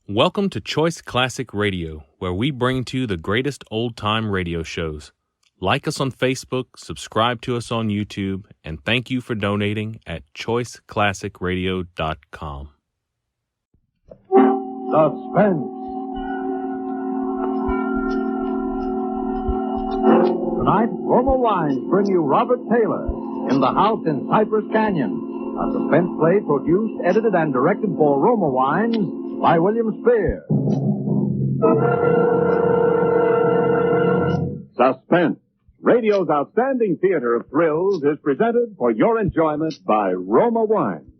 Welcome to Choice Classic Radio, where we bring to you the greatest old-time radio shows. Like us on Facebook, subscribe to us on YouTube, and thank you for donating at choiceclassicradio.com. Suspense. Tonight, Roma Wines bring you Robert Taylor in The House in Cypress Canyon, a suspense play produced, edited, and directed for Roma Wines by William Spear. Suspense, radio's outstanding theater of thrills, is presented for your enjoyment by Roma Wines.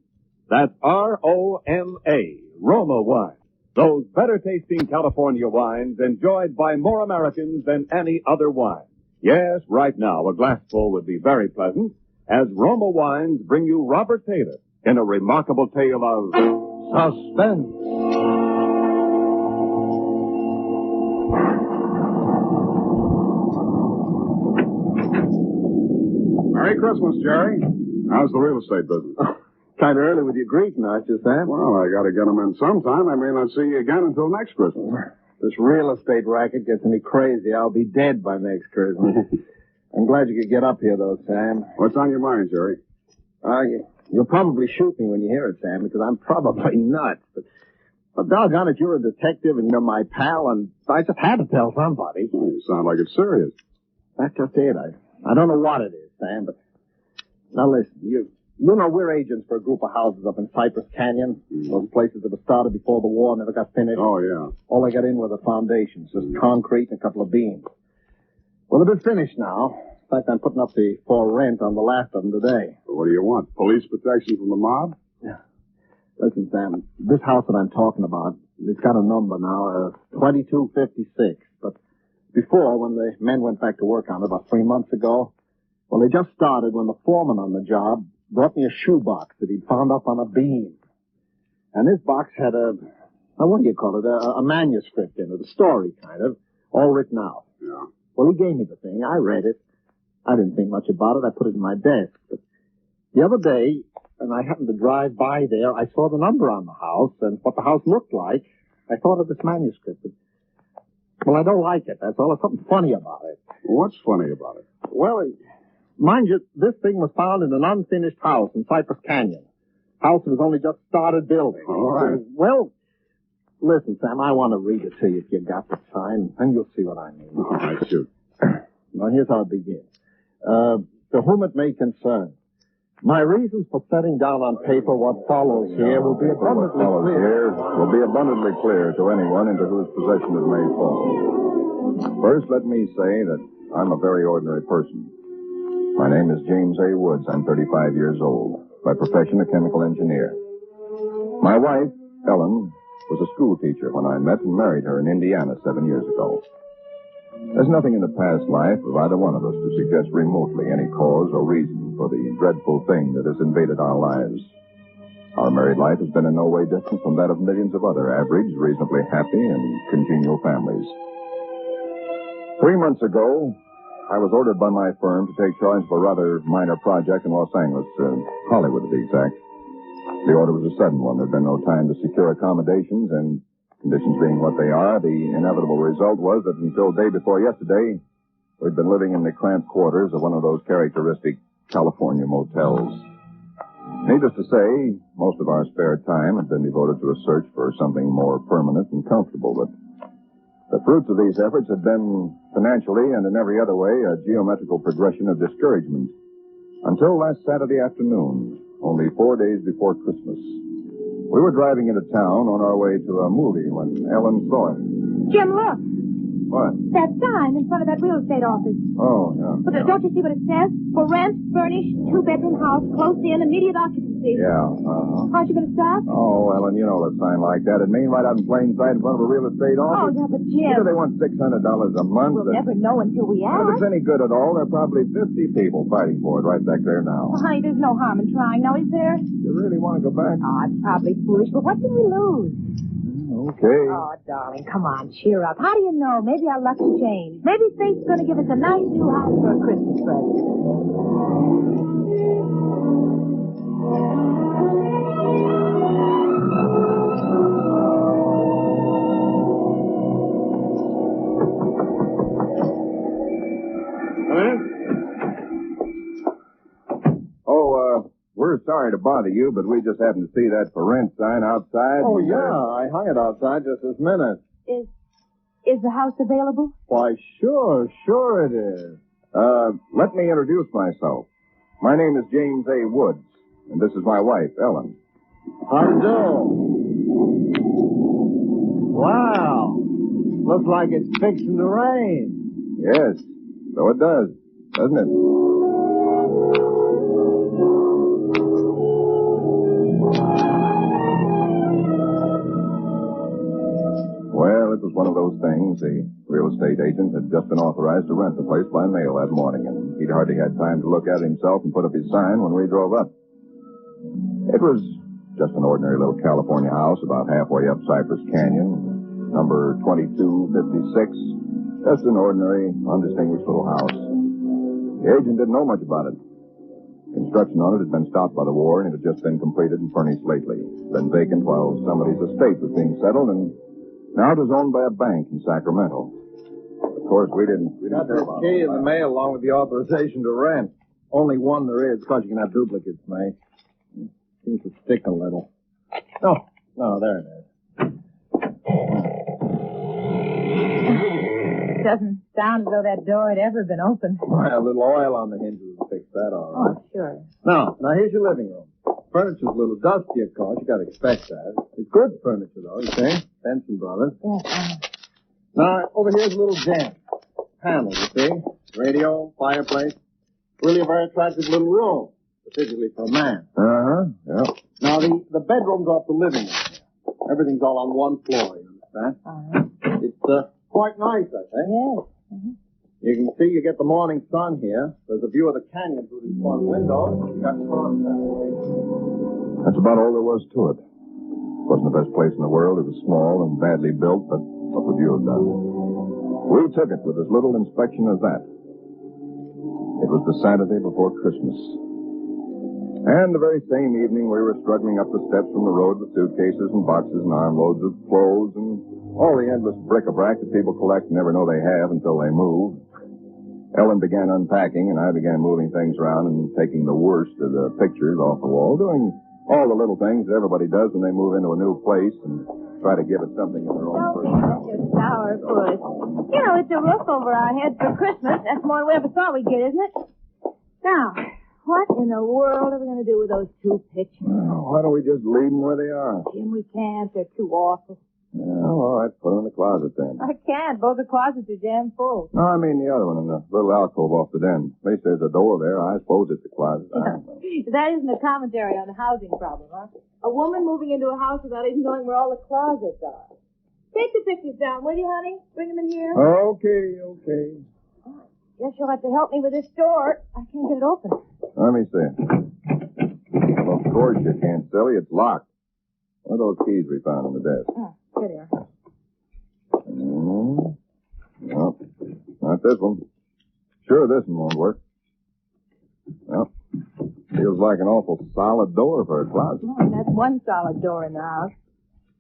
That's R-O-M-A, Roma Wines. Those better-tasting California wines enjoyed by more Americans than any other wine. Yes, right now, a glassful would be very pleasant, as Roma Wines bring you Robert Taylor in a remarkable tale of Suspense. Merry Christmas, Jerry. How's the real estate business? Kind of early with your greeting, aren't you, Sam? Well, I got to get them in sometime. I may not see you again until next Christmas. This real estate racket gets me crazy. I'll be dead by next Christmas. I'm glad you could get up here, though, Sam. What's on your mind, Jerry? You'll probably shoot me when you hear it, Sam, because I'm probably nuts. But doggone it, you're a detective and you're my pal, and I just had to tell somebody. Well, you sound like it's serious. That's just it. I don't know what it is, Sam, but... Now, listen, you know we're agents for a group of houses up in Cypress Canyon. Those places that were started before the war, never got finished. Oh, yeah. All they got in were the foundations, just concrete and a couple of beams. Well, they've been finished now. In fact, I'm putting up for rent on the last of them today. Well, what do you want? Police protection from the mob? Yeah. Listen, Sam, this house that I'm talking about, it's got a number now, 2256. But before, when the men went back to work on it about 3 months ago, well, they just started when the foreman on the job brought me a shoebox that he'd found up on a beam. And this box had what do you call it, a manuscript in it, a story kind of, all written out. Yeah. Well, he gave me the thing. I read it. I didn't think much about it. I put it in my desk. But the other day, when I happened to drive by there, I saw the number on the house and what the house looked like. I thought of this manuscript. Well, I don't like it. That's all. There's something funny about it. What's funny about it? Well, mind you, this thing was found in an unfinished house in Cypress Canyon. House that was only just started building. All right. Well, listen, Sam, I want to read it to you if you got the time, and you'll see what I mean. All right, shoot. Now, here's how it begins. To whom it may concern, my reasons for setting down on paper what follows here will be abundantly clear to anyone into whose possession it may fall. First, let me say that I'm a very ordinary person. My name is James A. Woods. I'm 35 years old. By profession, a chemical engineer. My wife, Ellen, was a school teacher when I met and married her in Indiana 7 years ago. There's nothing in the past life of either one of us to suggest remotely any cause or reason for the dreadful thing that has invaded our lives. Our married life has been in no way different from that of millions of other average, reasonably happy, and congenial families. 3 months ago, I was ordered by my firm to take charge of a rather minor project in Los Angeles, Hollywood to be exact. The order was a sudden one. There'd been no time to secure accommodations, and conditions being what they are, the inevitable result was that until day before yesterday, we'd been living in the cramped quarters of one of those characteristic California motels. Needless to say, most of our spare time had been devoted to a search for something more permanent and comfortable, but the fruits of these efforts had been, financially and in every other way, a geometrical progression of discouragement. Until last Saturday afternoon, only 4 days before Christmas. We were driving into town on our way to a movie when Ellen saw it. Jim, look. What? That sign in front of that real estate office. Oh, yeah. But don't you see what it says? For rent, furnished, 2-bedroom house, close in, immediate occupancy. Yeah, Aren't you going to stop? Oh, Ellen, you know a sign like that. It mean right out in plain sight in front of a real estate Oh, office. yeah, but Jim... Either they want $600 a month. We'll never know until we ask. If it's any good at all, there are probably 50 people fighting for it right back there now. Well, honey, there's no harm in trying now, is there? You really want to go back? Oh, it's probably foolish, but what can we lose? Okay. Oh, darling, come on, cheer up. How do you know? Maybe our luck will change. Maybe fate's going to give us a nice new house for a Christmas present. bother you, but we just happened to see that for rent sign outside. Oh, and, yeah. I hung it outside just this minute. Is the house available? Why, sure it is. Let me introduce myself. My name is James A. Woods, and this is my wife, Ellen. How do you do? Wow. Looks like it's fixing to rain. Yes, so it does, doesn't it? Well, it was one of those things. The real estate agent had just been authorized to rent the place by mail that morning, and he'd hardly had time to look at it himself and put up his sign when we drove up. It was just an ordinary little California house about halfway up Cypress Canyon, number 2256. Just an ordinary, undistinguished little house. The agent didn't know much about it. Construction on it had been stopped by the war, and it had just been completed and furnished lately. Been vacant while somebody's estate was being settled, and now it was owned by a bank in Sacramento. Of course, we didn't Got care this about key in all the that. mail along with the authorization to rent. Only one there is, because you can have duplicates made. Seems to stick a little. Oh, no, there it is. Doesn't sound as though that door had ever been opened. Well, a little oil on the hinges will fix that all right. Oh, sure. Now here's your living room. Furniture's a little dusty, of course. You gotta expect that. It's good furniture, though, you see? Benson Brothers. Yes, Now, over here's a little den. Panel, you see? Radio, fireplace. Really a very attractive little room, particularly for a man. Yeah. Now, the bedroom's off the living room here. Everything's all on one floor, you understand? Uh-huh. It's quite nice, I think. Yes. You can see you get the morning sun here. There's a view of the canyon through these front windows. You got cross that way. That's about all there was to it. It wasn't the best place in the world. It was small and badly built, but what would you have done? We took it with as little inspection as that. It was the Saturday before Christmas. And the very same evening, we were struggling up the steps from the road with suitcases and boxes and armloads of clothes and all the endless bric-a-brac that people collect and never know they have until they move. Ellen began unpacking, and I began moving things around and taking the worst of the pictures off the wall, doing all the little things that everybody does when they move into a new place and try to give it something in their own Don't be personality. such a sourpuss. You know, it's a roof over our heads for Christmas. That's more than we ever thought we'd get, isn't it? Now, what in the world are we going to do with those two pictures? Oh, why don't we just leave them where they are? Jim, we can't. They're too awful. Yeah, all right, put them in the closet then. I can't. Both the closets are damn full. No, I mean the other one in the little alcove off the den. At least there's a door there. I suppose it's a closet. I don't know. That isn't a commentary on the housing problem, huh? A woman moving into a house without even knowing where all the closets are. Take the pictures down, will you, honey? Bring them in here. Okay. Guess you'll have to help me with this door. I can't get it open. Let me see. Well, of course you can't, silly. It's locked. What are those keys we found on the desk? Oh, here they are. No, not this one. Sure, this one won't work. Well, feels like an awful solid door for a closet. Oh, and that's one solid door in the house.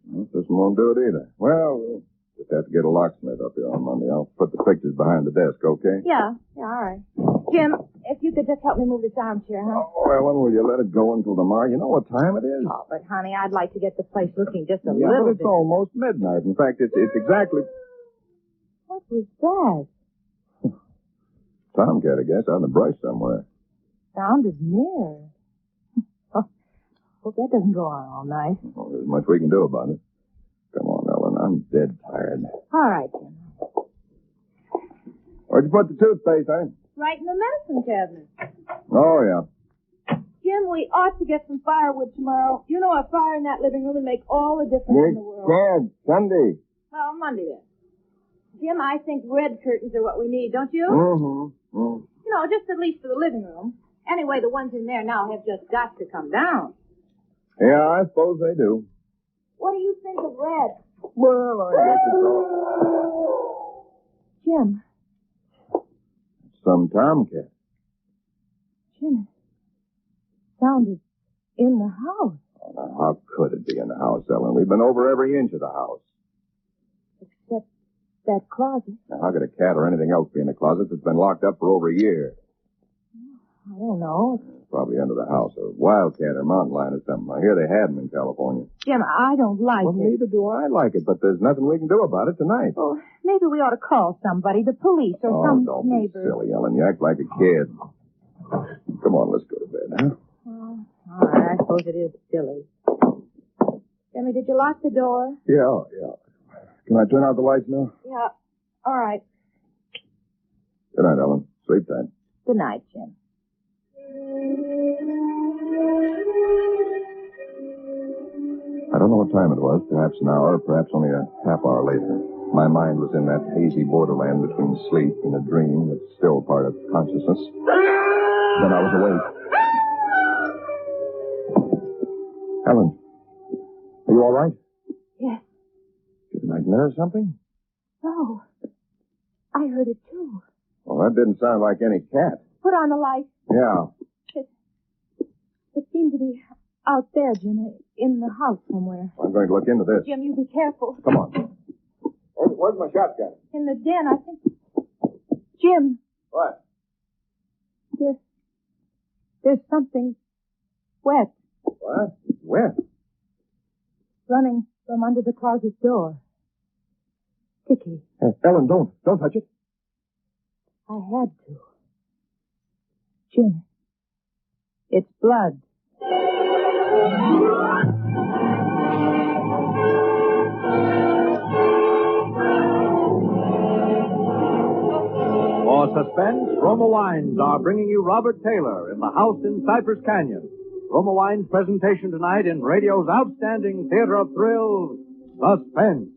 Well, this one won't do it either. Well, we'll just have to get a locksmith up here on Monday. I'll put the pictures behind the desk, okay? Yeah, all right. Jim, if you could just help me move this armchair, huh? Oh, Ellen, will you let it go until tomorrow? You know what time it is? Oh, but honey, I'd like to get the place looking just a Yeah, little but it's bit. almost midnight. In fact, it's exactly... What was that? Tomcat, I guess, out in the brush somewhere. Sounded near. Hope that doesn't go on all night. Well, there's much we can do about it. Come on, Ellen, I'm dead tired. All right, Jim. Where'd you put the toothpaste, eh? Right in the medicine cabinet. Oh, yeah. Jim, we ought to get some firewood tomorrow. You know, a fire in that living room would make all the difference in the world. Dad, Sunday. Well, Monday then. Jim, I think red curtains are what we need, don't you? Mm-hmm. You know, just at least for the living room. Anyway, the ones in there now have just got to come down. Yeah, I suppose they do. What do you think of red? Well, I guess it's all... Jim. Some tomcat. Jim, it sounded in the house. Oh, now, how could it be in the house, Ellen? We've been over every inch of the house. Except that closet. Now, how could a cat or anything else be in a closet that's been locked up for over a year? I don't know. Probably under the house. A wildcat or mountain lion or something. I hear they had them in California. Jim, I don't like Well, it. neither do I like it, but there's nothing we can do about it tonight. Oh, maybe we ought to call somebody, the police or some don't neighbor. be silly, Ellen. You act like a kid. Come on, let's go to bed, huh? Oh, all right, I suppose it is silly. Jimmy, did you lock the door? Yeah. Can I turn out the lights now? Yeah. All right. Good night, Ellen. Sleep tight. Good night, Jim. I don't know what time it was, perhaps an hour, perhaps only a half hour later. My mind was in that hazy borderland between sleep and a dream that's still part of consciousness. Then I was awake. Ellen, are you all right? Yes. Did a nightmare or something? No. I heard it, too. Well, that didn't sound like any cat. Put on the light. Yeah. It seemed to be out there, Jim, in the house somewhere. I'm going to look into this. Jim, you be careful. Come on. Where's my shotgun? In the den, I think. Jim, What? there's something wet What? Where? running from under the closet door. Sticky. Hey, Ellen, don't touch it. I had to. Jim, it's blood. For Suspense, Roma Wines are bringing you Robert Taylor in The House in Cypress Canyon. Roma Wines' presentation tonight in radio's outstanding theater of thrills, Suspense.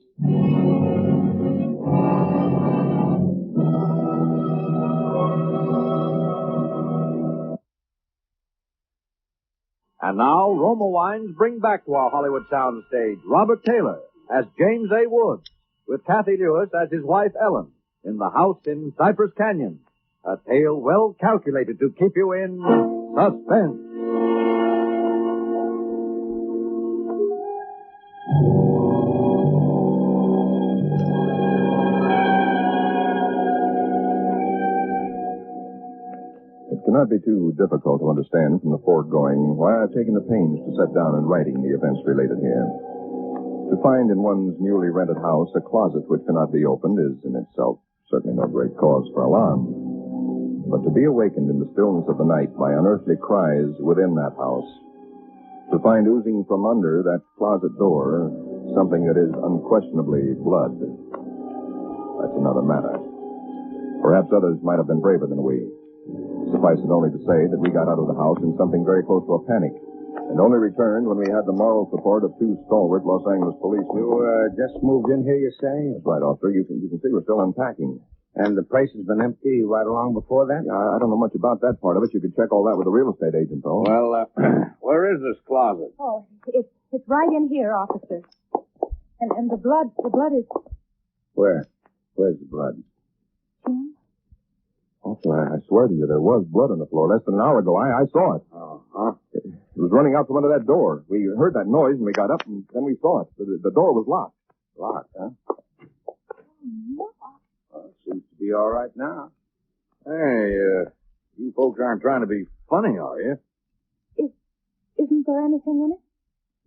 And now, Roma Wines bring back to our Hollywood soundstage Robert Taylor as James A. Woods, with Kathy Lewis as his wife Ellen, in The House in Cypress Canyon. A tale well calculated to keep you in suspense. It cannot be too difficult to understand from the foregoing why I've taken the pains to set down in writing the events related here. To find in one's newly rented house a closet which cannot be opened is in itself certainly no great cause for alarm. But to be awakened in the stillness of the night by unearthly cries within that house, to find oozing from under that closet door something that is unquestionably blood, that's another matter. Perhaps others might have been braver than we. Suffice it only to say that we got out of the house in something very close to a panic, and only returned when we had the moral support of two stalwart Los Angeles policemen. You just moved in here, you say? That's right, officer. You can see we're still unpacking. And the place has been empty right along before that? I don't know much about that part of it. You could check all that with the real estate agent, though. Well, where is this closet? Oh, it's right in here, officer. And the blood is... Where? Where's the blood? Jim? Officer, I swear to you, there was blood on the floor less than an hour ago. I saw it. Uh-huh. It was running out from under that door. We heard that noise, and we got up, and then we saw it. The door was locked. Locked, huh? No. Well, it seems to be all right now. Hey, you folks aren't trying to be funny, are you? Isn't there anything in it?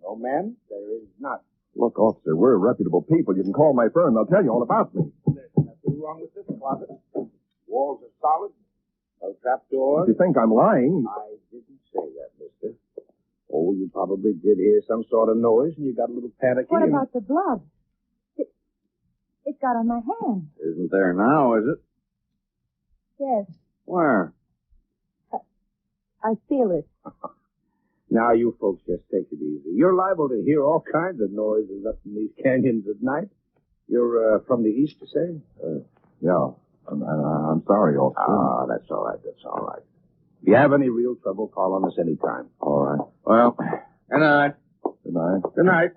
No, ma'am, there is not. Look, officer, we're reputable people. You can call my firm. They'll tell you all about me. There's nothing wrong with this closet. Walls are solid. No trapdoors. If you think I'm lying... I didn't say that, mister. Oh, you probably did hear some sort of noise, and you got a little panicky. What about the blood? It got on my hand. Isn't there now, is it? Yes, Where? I feel it. Now, you folks just take it easy. You're liable to hear all kinds of noises up in these canyons at night. You're from the east, you say? Yeah. I'm sorry, officer. Ah, that's all right. That's all right. If you have any real trouble, call on us anytime. All right. Well, good night. Good night. Good night.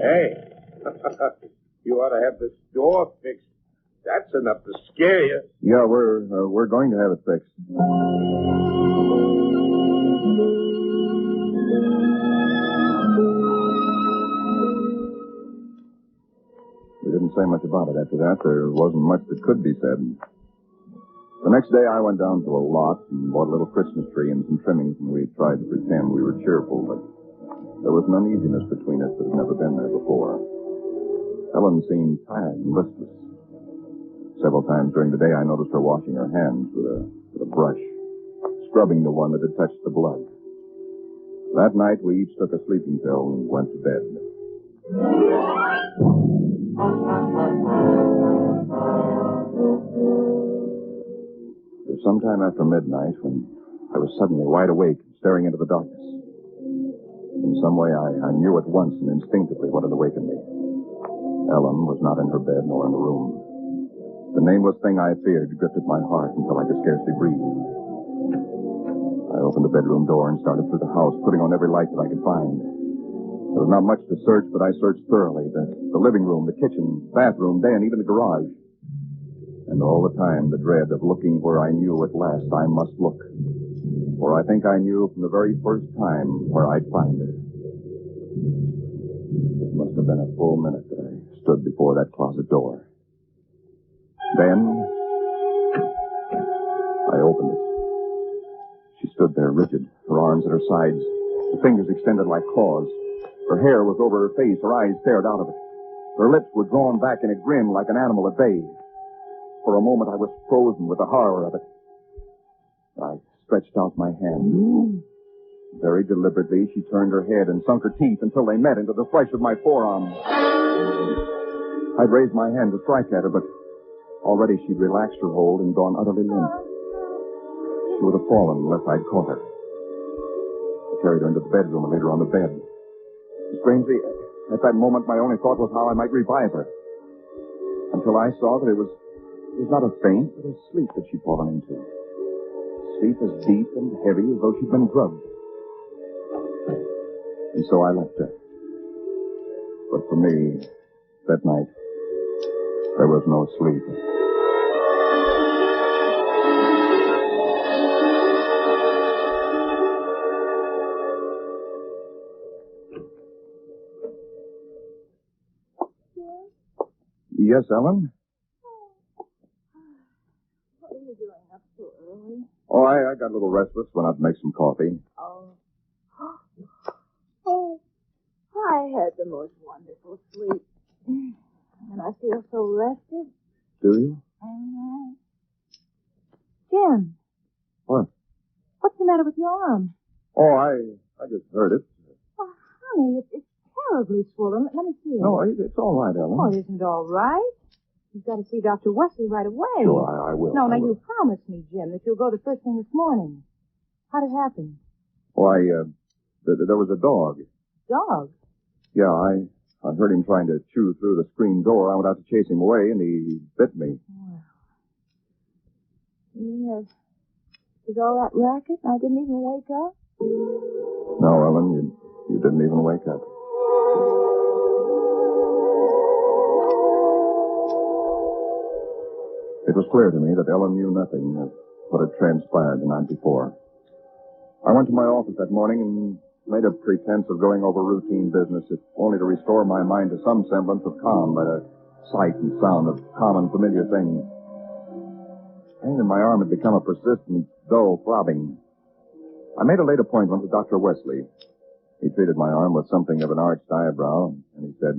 Hey, you ought to have this door fixed. That's enough to scare you. Yeah, we're going to have it fixed. We didn't say much about it after that. There wasn't much that could be said. The next day, I went down to a lot and bought a little Christmas tree and some trimmings, and we tried to pretend we were cheerful, but there was an uneasiness between us that had never been there before. Ellen seemed tired and listless. Several times during the day, I noticed her washing her hands with a brush, scrubbing the one that had touched the blood. That night, we each took a sleeping pill and went to bed. It was sometime after midnight when I was suddenly wide awake, staring into the darkness. In some way, I knew at once and instinctively what had awakened me. Ellen was not in her bed nor in the room. The nameless thing I feared gripped at my heart until I could scarcely breathe. I opened the bedroom door and started through the house, putting on every light that I could find. There was not much to search, but I searched thoroughly. The living room, the kitchen, bathroom, den, even the garage. And all the time, the dread of looking where I knew at last I must look. For I think I knew from the very first time where I'd find her. It must have been a full minute that I stood before that closet door. Then, I opened it. She stood there rigid, her arms at her sides, her fingers extended like claws. Her hair was over her face, her eyes stared out of it. Her lips were drawn back in a grin like an animal at bay. For a moment, I was frozen with the horror of it. I stretched out my hand. Very deliberately, she turned her head and sunk her teeth until they met into the flesh of my forearm. I'd raised my hand to strike at her, but already she'd relaxed her hold and gone utterly limp. She would have fallen unless I'd caught her. I carried her into the bedroom and laid her on the bed. Strangely, at that moment, my only thought was how I might revive her. Until I saw that it was not a faint, but a sleep that she'd fallen into. Sleep as deep and heavy as though she'd been drugged. And so I left her. But for me, that night, there was no sleep. Yes, Ellen? What are you doing up so early? Oh, I got a little restless. Went out to make some coffee. Oh. Oh, I had the most wonderful sleep. And I feel so rested. Do you? Mm-hmm. Jim. What? What's the matter with your arm? Oh, I just heard it. Oh, honey, it's terribly swollen. Let me see it. No, it's all right, Ellen. Oh, it isn't all right. You've got to see Dr. Wesley right away. Sure, I will. No, I now will. you promised me, Jim, that you'll go the first thing this morning. How'd it happen? Why, there was a dog. Dog? Yeah, I heard him trying to chew through the screen door. I went out to chase him away, and he bit me. Well. Yes. Is all that racket? I didn't even wake up? No, Ellen, you didn't even wake up. It was clear to me that Ellen knew nothing of what had transpired the night before. I went to my office that morning and made a pretense of going over routine business, if only to restore my mind to some semblance of calm by the sight and sound of common, familiar things. Pain in my arm had become a persistent, dull throbbing. I made a late appointment with Dr. Wesley. He treated my arm with something of an arched eyebrow, and he said,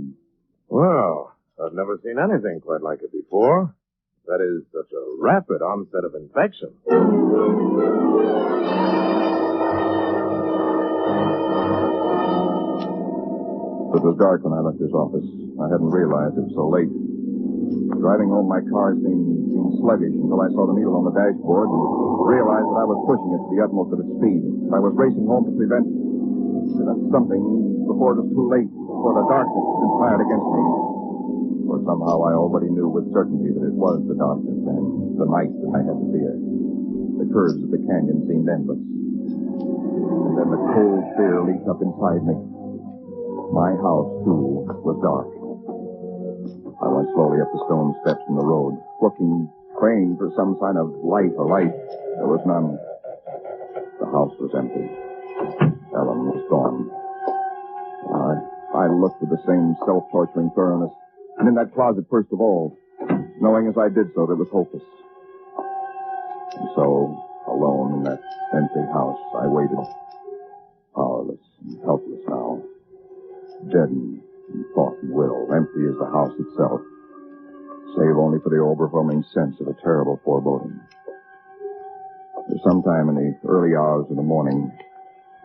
Well, I've never seen anything quite like it before. That is, such a rapid onset of infection. It was dark when I left his office. I hadn't realized it was so late. Driving home, my car seemed sluggish until I saw the needle on the dashboard and realized that I was pushing it to the utmost of its speed. I was racing home to prevent something before it was too late, before the darkness conspired against me. For somehow I already knew with certainty that it was the darkness and the night that I had to fear. The curves of the canyon seemed endless. And then the cold fear leaped up inside me. My house, too, was dark. I went slowly up the stone steps in the road, looking, praying for some sign of light or light. There was none. The house was empty. Ellen was gone. I looked with the same self-torturing thoroughness. And in that closet, first of all, knowing as I did so that it was hopeless. And so, alone in that empty house, I waited, powerless and helpless now, deadened in thought and will, empty as the house itself, save only for the overwhelming sense of a terrible foreboding. Sometime in the early hours of the morning,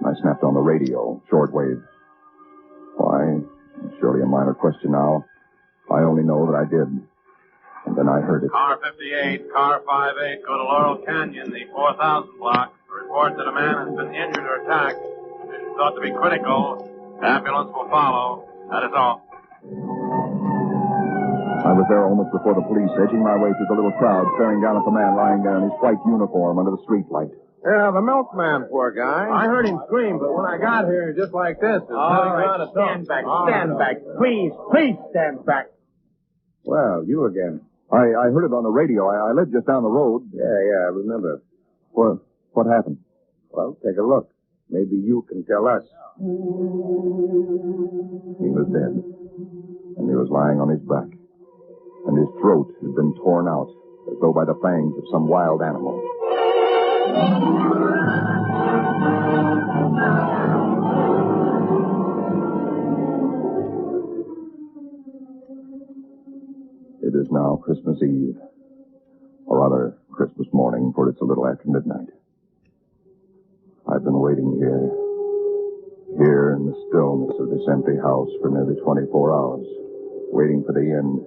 I snapped on the radio, shortwave. Why? Surely a minor question now. I only know that I did. And then I heard it. Car 58, car 58, go to Laurel Canyon, the 4000 block. Report that a man has been injured or attacked. Condition thought to be critical. Ambulance will follow. That is all. I was there almost before the police, edging my way through the little crowd, staring down at the man lying there in his white uniform under the streetlight. Yeah, the milkman, poor guy. I heard him scream, but when I got here, just like this. All right, stand back, stand back. Please stand back. Well, you again. I heard it on the radio. I live just down the road. Yeah, I remember. What happened? Well, take a look. Maybe you can tell us. He was dead. And he was lying on his back. And his throat had been torn out, as though by the fangs of some wild animal. It is now Christmas Eve, or rather Christmas morning, for it's a little after midnight. I've been waiting here in the stillness of this empty house for nearly 24 hours, waiting for the end.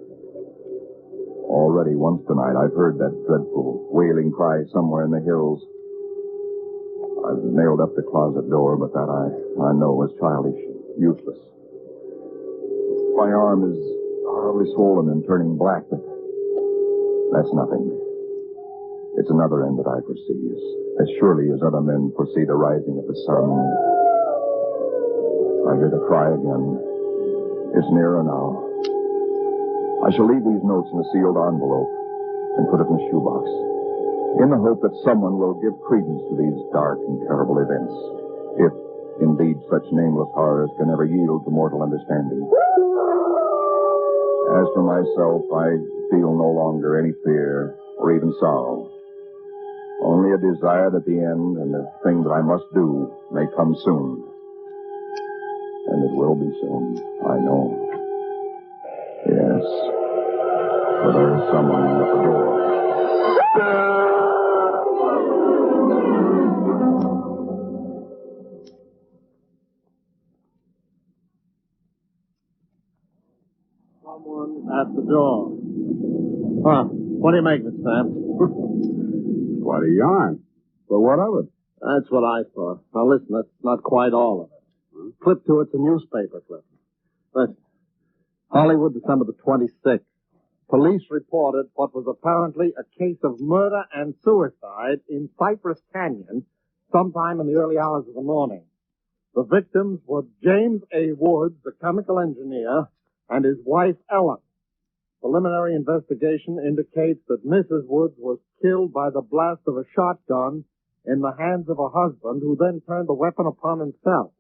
Already once tonight I've heard that dreadful wailing cry somewhere in the hills. I've nailed up the closet door, but that I know is childish, useless. My arm is horribly swollen and turning black, but that's nothing. It's another end that I foresee, as surely as other men foresee the rising of the sun. I hear the cry again. It's nearer now. I shall leave these notes in a sealed envelope and put it in a shoebox, in the hope that someone will give credence to these dark and terrible events, if indeed such nameless horrors can ever yield to mortal understanding. As for myself, I feel no longer any fear or even sorrow, only a desire that the end and the thing that I must do may come soon. And it will be soon, I know. Yes, for there is someone at the door. Someone at the door. Huh. What do you make of it, Sam? Quite a yarn. But what of it? That's what I thought. Now, listen, that's not quite all of it. Clip to it's a newspaper clip. Listen. Hollywood, December the 26th. Police reported what was apparently a case of murder and suicide in Cypress Canyon sometime in the early hours of the morning. The victims were James A. Woods, the chemical engineer, and his wife, Ellen. Preliminary investigation indicates that Mrs. Woods was killed by the blast of a shotgun in the hands of her husband, who then turned the weapon upon himself.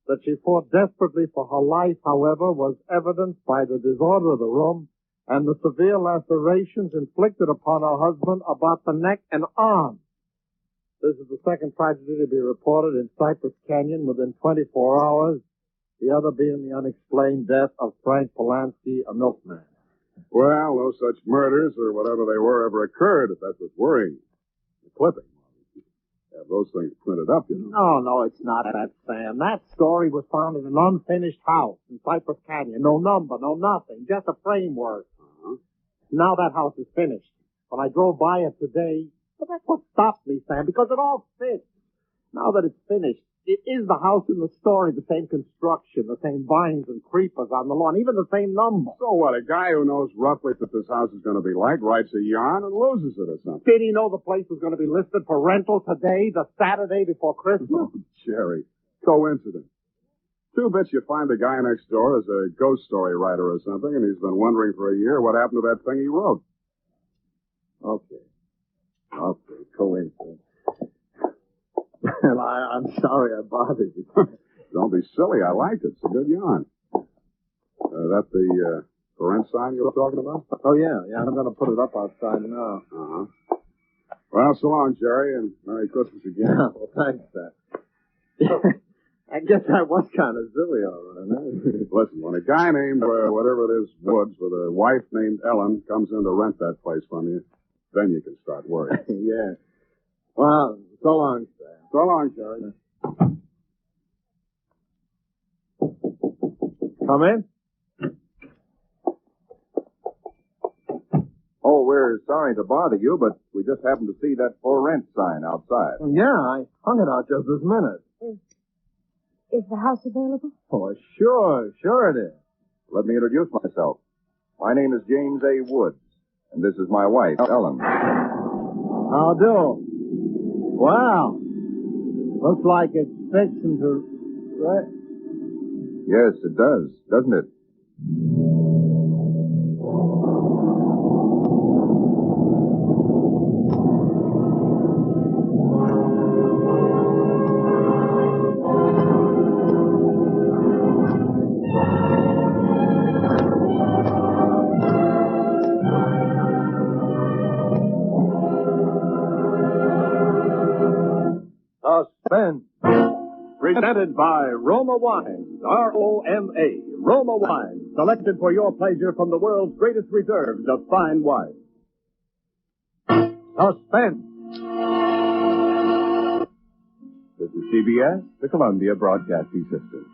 That she fought desperately for her life, however, was evidenced by the disorder of the room and the severe lacerations inflicted upon her husband about the neck and arm. This is the second tragedy to be reported in Cypress Canyon within 24 hours, the other being the unexplained death of Frank Polanski, a milkman. Well, no such murders or whatever they were ever occurred, if that's what's worrying. The clipping. Have those things printed up, you know. No, it's not that, Sam. That story was found in an unfinished house in Cypress Canyon. No number, no nothing, just a framework. Uh-huh. Now that house is finished. When I drove by it today, but that's what stopped me, Sam, because it all fits. Now that it's finished, it is the house in the story, the same construction, the same vines and creepers on the lawn, even the same number. So what, a guy who knows roughly what this house is going to be like writes a yarn and loses it or something. Did he know the place was going to be listed for rental today, the Saturday before Christmas? Oh, Jerry, coincidence. Two bits you find the guy next door is a ghost story writer or something, and he's been wondering for a year what happened to that thing he wrote. Okay, coincidence. Well, I'm sorry I bothered you. Don't be silly. I liked it. It's a good yarn. That the for rent sign you were talking about? Oh, yeah. I'm going to put it up outside now. Uh-huh. Well, so long, Jerry, and Merry Christmas again. Well, thanks, sir. I guess I was kind of silly, all right. Huh? Listen, when a guy named, whatever it is, Woods, with a wife named Ellen, comes in to rent that place from you, then you can start worrying. Yeah. Well, so long, sir. So long, Jerry. Come in? Oh, we're sorry to bother you, but we just happened to see that for rent sign outside. Yeah, I hung it out just this minute. Is the house available? Oh, sure it is. Let me introduce myself. My name is James A. Woods, and this is my wife, Ellen. How do? Wow. Looks like it's fixing to... Right? Yes, it does, doesn't it? Suspense. Presented by Roma Wines, R-O-M-A, Roma Wines, selected for your pleasure from the world's greatest reserves of fine wine. Suspense. This is CBS, the Columbia Broadcasting System.